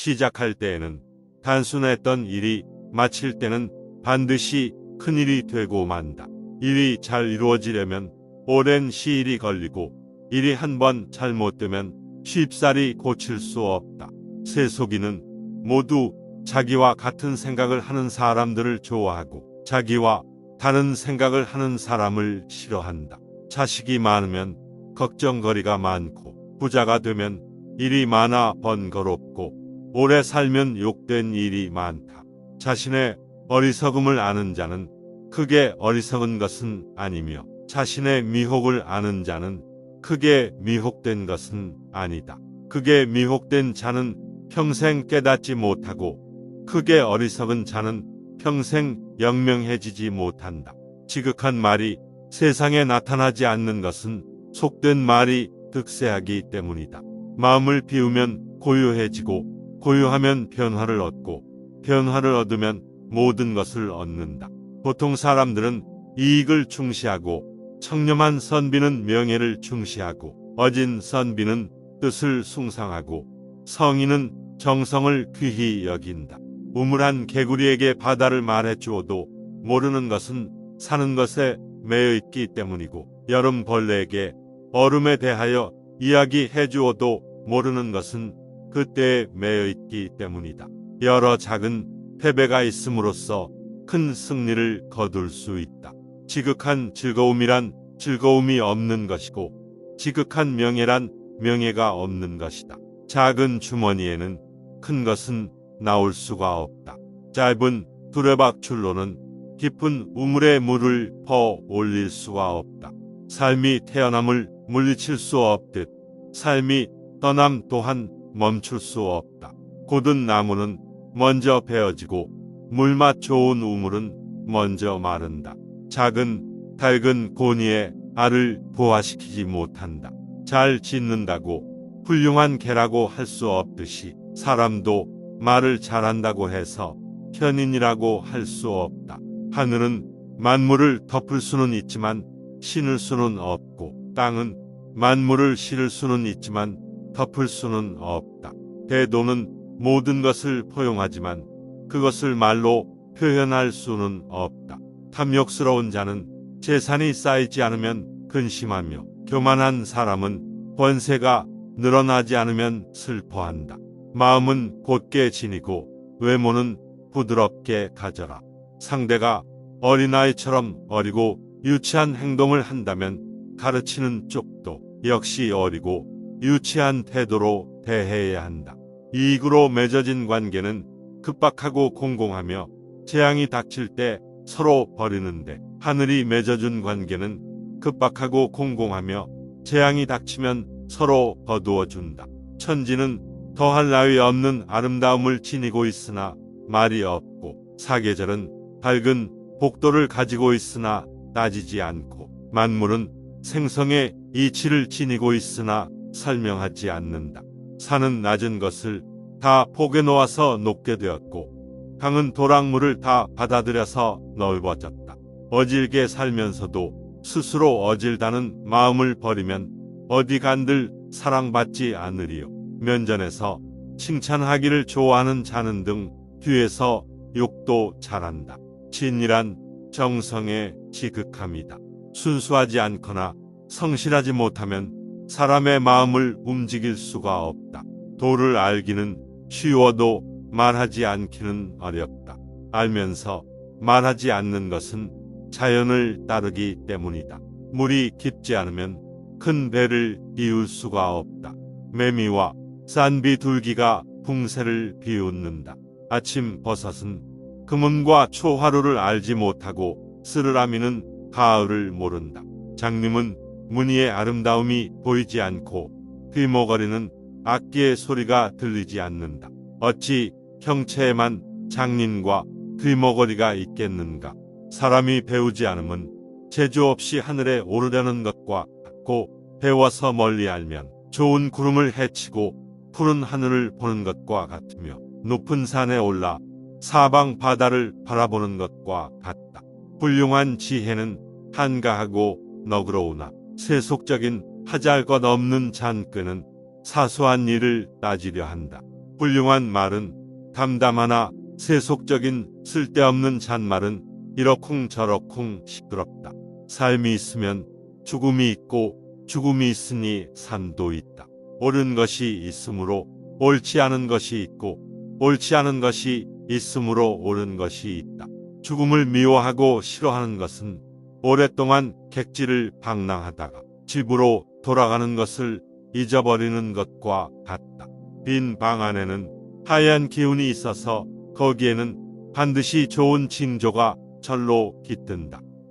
시작할 때에는 단순했던 일이 마칠 때는 반드시 큰일이 되고 만다. 일이 잘 이루어지려면 오랜 시일이 걸리고 일이 한번 잘못되면 쉽사리 고칠 수 없다. 세속인은 모두 자기와 같은 생각을 하는 사람들을 좋아하고 자기와 다른 생각을 하는 사람을 싫어한다. 자식이 많으면 걱정거리가 많고 부자가 되면 일이 많아 번거롭고 오래 살면 욕된 일이 많다. 자신의 어리석음을 아는 자는 크게 어리석은 것은 아니며 자신의 미혹을 아는 자는 크게 미혹된 것은 아니다. 크게 미혹된 자는 평생 깨닫지 못하고 크게 어리석은 자는 평생 영명해지지 못한다. 지극한 말이 세상에 나타나지 않는 것은 속된 말이 득세하기 때문이다. 마음을 비우면 고요해지고 고요하면 변화를 얻고 변화를 얻으면 모든 것을 얻는다. 보통 사람들은 이익을 중시하고 청렴한 선비는 명예를 중시하고 어진 선비는 뜻을 숭상하고 성인은 정성을 귀히 여긴다. 우물한 개구리에게 바다를 말해주어도 모르는 것은 사는 것에 매여 있기 때문이고 여름 벌레에게 얼음에 대하여 이야기해 주어도 모르는 것은 그때에 매여 있기 때문이다. 여러 작은 패배가 있음으로써 큰 승리를 거둘 수 있다. 지극한 즐거움이란 즐거움이 없는 것이고 지극한 명예란 명예가 없는 것이다. 작은 주머니에는 큰 것은 나올 수가 없다. 짧은 두레박 줄로는 깊은 우물에 물을 퍼 올릴 수가 없다. 삶이 태어남을 물리칠 수 없듯 삶이 떠남 또한 멈출 수 없다. 고든 나무는 먼저 베어지고 물맛 좋은 우물은 먼저 마른다. 작은 낡은 고니에 알을 부화시키지 못한다. 잘 짓는다고 훌륭한 개라고 할 수 없듯이 사람도 말을 잘한다고 해서 현인이라고 할 수 없다. 하늘은 만물을 덮을 수는 있지만 신을 수는 없고 땅은 만물을 실을 수는 있지만 덮을 수는 없다. 대도는 모든 것을 포용하지만 그것을 말로 표현할 수는 없다. 탐욕스러운 자는 재산이 쌓이지 않으면 근심하며 교만한 사람은 권세가 늘어나지 않으면 슬퍼한다. 마음은 곧게 지니고 외모는 부드럽게 가져라. 상대가 어린아이처럼 어리고 유치한 행동을 한다면 가르치는 쪽도 역시 어리고 유치한 태도로 대해야 한다. 이익으로 맺어진 관계는 급박하고 공공하며 재앙이 닥칠 때 서로 버리는데 하늘이 맺어준 관계는 급박하고 공공하며 재앙이 닥치면 서로 거두어 준다. 천지는 더할 나위 없는 아름다움을 지니고 있으나 말이 없고 사계절은 밝은 복도를 가지고 있으나 따지지 않고 만물은 생성의 이치를 지니고 있으나 설명하지 않는다. 산은 낮은 것을 다 포개 놓아서 높게 되었고 강은 도랑물을 다 받아들여서 넓어졌다. 어질게 살면서도 스스로 어질다는 마음을 버리면 어디 간들 사랑받지 않으리요. 면전에서 칭찬하기를 좋아하는 자는 등 뒤에서 욕도 잘한다. 진이란 정성의 지극함이다. 순수하지 않거나 성실하지 못하면 사람의 마음을 움직일 수가 없다. 도를 알기는 쉬워도 말하지 않기는 어렵다. 알면서 말하지 않는 것은 자연을 따르기 때문이다. 물이 깊지 않으면 큰 배를 이을 수가 없다. 매미와 싼비둘기가 붕새를 비웃는다. 아침 버섯은 금음과 초하루를 알지 못하고 스르라미는 가을을 모른다. 장님은 무늬의 아름다움이 보이지 않고 귀머거리는 악기의 소리가 들리지 않는다. 어찌 형체에만 장님과 귀머거리가 있겠는가. 사람이 배우지 않으면 재주 없이 하늘에 오르려는 것과 같고 배워서 멀리 알면 좋은 구름을 헤치고 푸른 하늘을 보는 것과 같으며 높은 산에 올라 사방 바다를 바라보는 것과 같다. 훌륭한 지혜는 한가하고 너그러우나 세속적인 하잘 것 없는 잔꾀는 사소한 일을 따지려 한다. 훌륭한 말은 담담하나 세속적인 쓸데없는 잔말은 이러쿵저러쿵 시끄럽다. 삶이 있으면 죽음이 있고 죽음이 있으니 삶도 있다. 옳은 것이 있으므로 옳지 않은 것이 있고 옳지 않은 것이 있으므로 옳은 것이 있다. 죽음을 미워하고 싫어하는 것은 오랫동안 객지를 방랑하다가 집으로 돌아가는 것을 잊어버리는 것과 같다. 빈 방 안에는 하얀 기운이 있어서 거기에는 반드시 좋은 징조가 절로 깃든다.